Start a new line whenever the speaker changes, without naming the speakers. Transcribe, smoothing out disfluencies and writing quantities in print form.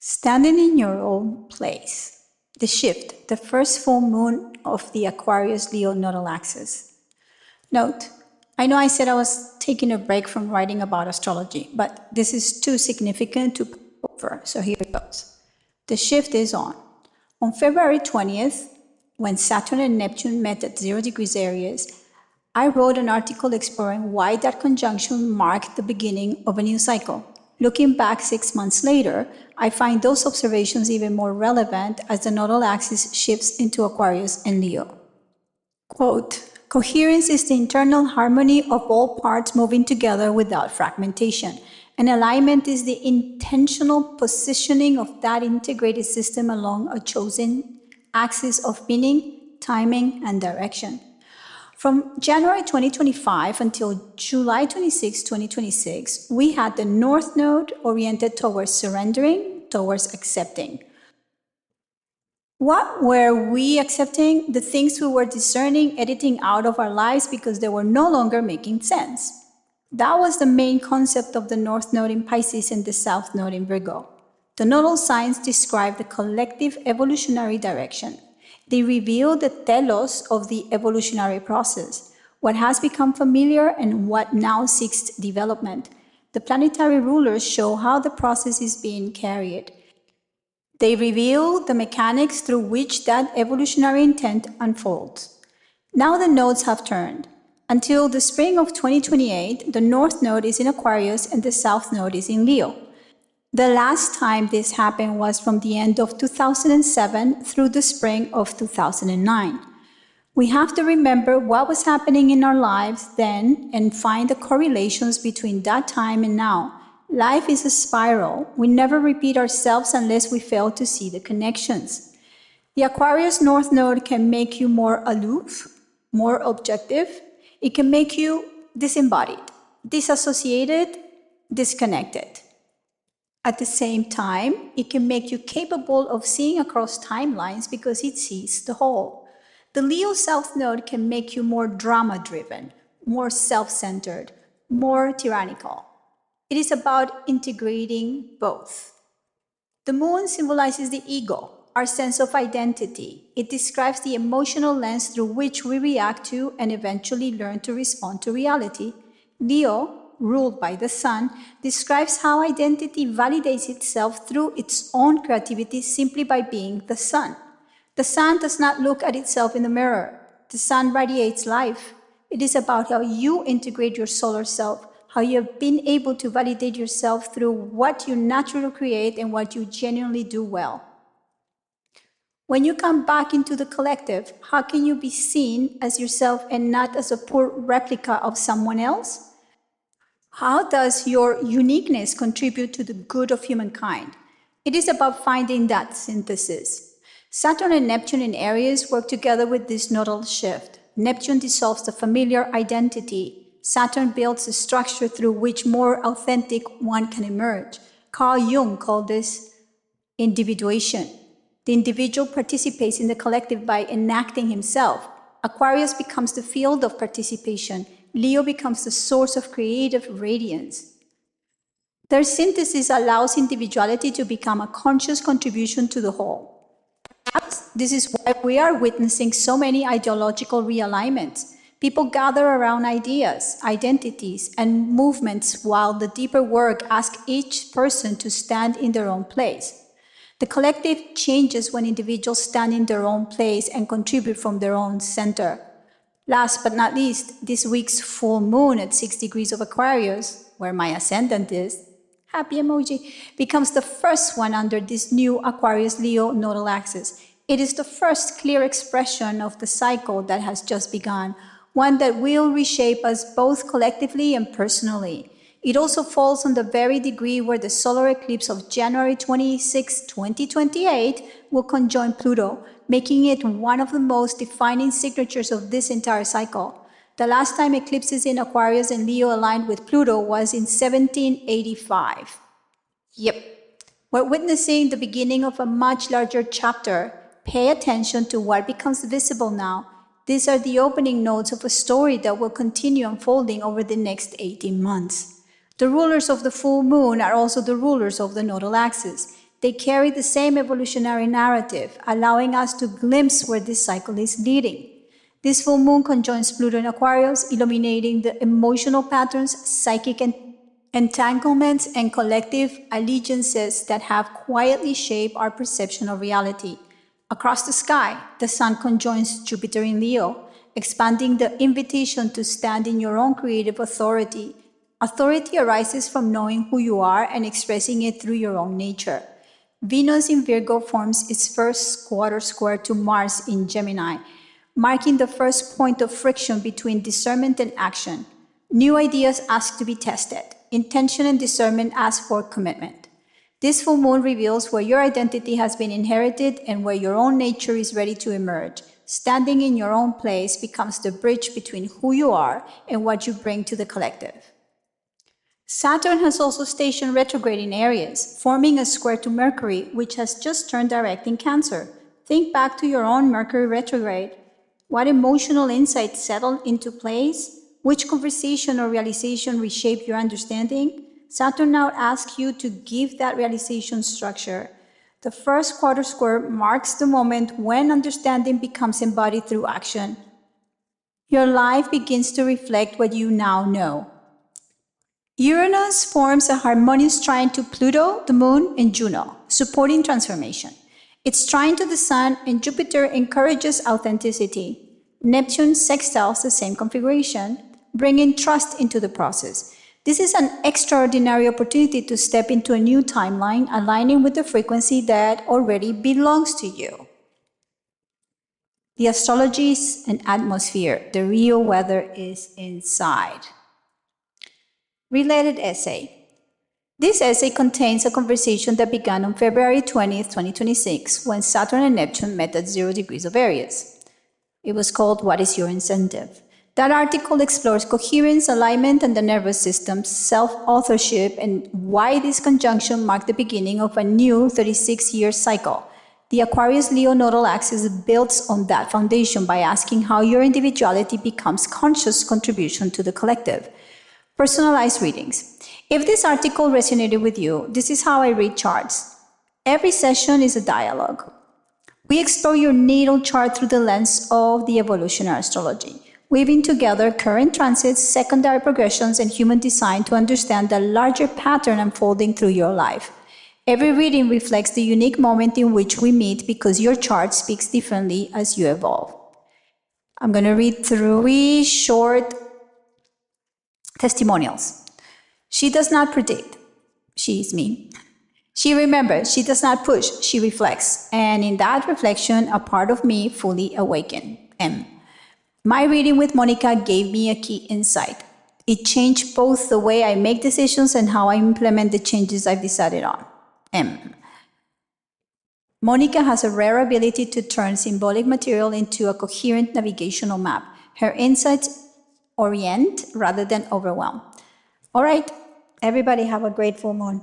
Standing in your own place. The shift, the first full moon of the Aquarius-Leo nodal axis. Note, I know I said I was taking a break from writing about astrology, but this is too significant to put over, so here it goes. The shift is on. On February 20th, when Saturn and Neptune met at 0 degrees Aries, I wrote an article exploring why that conjunction marked the beginning of a new cycle. Looking back 6 months later, I find those observations even more relevant as the nodal axis shifts into Aquarius and Leo. Quote, "Coherence is the internal harmony of all parts moving together without fragmentation, and alignment is the intentional positioning of that integrated system along a chosen axis of meaning, timing, and direction." From January 2025 until July 26, 2026, we had the North Node oriented towards surrendering, towards accepting. What were we accepting? The things we were discerning, editing out of our lives because they were no longer making sense. That was the main concept of the North Node in Pisces and the South Node in Virgo. The nodal signs describe the collective evolutionary direction. They reveal the telos of the evolutionary process, what has become familiar and what now seeks development. The planetary rulers show how the process is being carried. They reveal the mechanics through which that evolutionary intent unfolds. Now the nodes have turned. Until the spring of 2028, the North Node is in Aquarius and the South Node is in Leo. The last time this happened was from the end of 2007 through the spring of 2009. We have to remember what was happening in our lives then and find the correlations between that time and now. Life is a spiral. We never repeat ourselves unless we fail to see the connections. The Aquarius North Node can make you more aloof, more objective. It can make you disembodied, disassociated, disconnected. At the same time, it can make you capable of seeing across timelines because it sees the whole. The Leo South Node can make you more drama-driven, more self-centered, more tyrannical. It is about integrating both. The moon symbolizes the ego, our sense of identity. It describes the emotional lens through which we react to and eventually learn to respond to reality. Leo, ruled by the sun, describes how identity validates itself through its own creativity simply by being the sun. The sun does not look at itself in the mirror. The sun radiates life. It is about how you integrate your solar self, how you have been able to validate yourself through what you naturally create and what you genuinely do well. When you come back into the collective, how can you be seen as yourself and not as a poor replica of someone else? How does your uniqueness contribute to the good of humankind? It is about finding that synthesis. Saturn and Neptune in Aries work together with this nodal shift. Neptune dissolves the familiar identity. Saturn builds a structure through which more authentic one can emerge. Carl Jung called this individuation. The individual participates in the collective by enacting himself. Aquarius becomes the field of participation. Leo becomes the source of creative radiance. Their synthesis allows individuality to become a conscious contribution to the whole. Perhaps this is why we are witnessing so many ideological realignments. People gather around ideas, identities, and movements while the deeper work asks each person to stand in their own place. The collective changes when individuals stand in their own place and contribute from their own center. Last but not least, this week's full moon at 6 degrees of Aquarius, where my ascendant is, happy emoji, becomes the first one under this new Aquarius-Leo nodal axis. It is the first clear expression of the cycle that has just begun, one that will reshape us both collectively and personally. It also falls on the very degree where the solar eclipse of January 26, 2028 will conjoin Pluto, making it one of the most defining signatures of this entire cycle. The last time eclipses in Aquarius and Leo aligned with Pluto was in 1785. Yep, we're witnessing the beginning of a much larger chapter. Pay attention to what becomes visible now. These are the opening notes of a story that will continue unfolding over the next 18 months. The rulers of the full moon are also the rulers of the nodal axis. They carry the same evolutionary narrative, allowing us to glimpse where this cycle is leading. This full moon conjoins Pluto in Aquarius, illuminating the emotional patterns, psychic entanglements, and collective allegiances that have quietly shaped our perception of reality. Across the sky, the Sun conjoins Jupiter in Leo, expanding the invitation to stand in your own creative authority. Authority arises from knowing who you are and expressing it through your own nature. Venus in Virgo forms its first quarter square to Mars in Gemini, marking the first point of friction between discernment and action. New ideas ask to be tested. Intention and discernment ask for commitment. This full moon reveals where your identity has been inherited and where your own nature is ready to emerge. Standing in your own place becomes the bridge between who you are and what you bring to the collective. Saturn has also stationed retrograde in Aries, forming a square to Mercury, which has just turned direct in Cancer. Think back to your own Mercury retrograde. What emotional insights settled into place? Which conversation or realization reshaped your understanding? Saturn now asks you to give that realization structure. The first quarter square marks the moment when understanding becomes embodied through action. Your life begins to reflect what you now know. Uranus forms a harmonious trine to Pluto, the Moon, and Juno, supporting transformation. Its trine to the Sun and Jupiter encourages authenticity. Neptune sextiles the same configuration, bringing trust into the process. This is an extraordinary opportunity to step into a new timeline, aligning with the frequency that already belongs to you. The astrology is an atmosphere. The real weather is inside. Related essay. This essay contains a conversation that began on February 20th, 2026, when Saturn and Neptune met at 0 degrees of Aries. It was called What is Your Incentive? That article explores coherence, alignment, and the nervous system, self-authorship, and why this conjunction marked the beginning of a new 36-year cycle. The Aquarius-Leo nodal axis builds on that foundation by asking how your individuality becomes conscious contribution to the collective. Personalized readings. If this article resonated with you, this is how I read charts. Every session is a dialogue. We explore your natal chart through the lens of the evolutionary astrology, weaving together current transits, secondary progressions, and human design to understand the larger pattern unfolding through your life. Every reading reflects the unique moment in which we meet because your chart speaks differently as you evolve. I'm going to read 3 short testimonials. She does not predict. She is me. She remembers. She does not push. She reflects. And in that reflection, a part of me fully awakened. M. My reading with Monica gave me a key insight. It changed both the way I make decisions and how I implement the changes I've decided on. M. Monica has a rare ability to turn symbolic material into a coherent navigational map. Her insights orient rather than overwhelm. All right, everybody have a great full moon.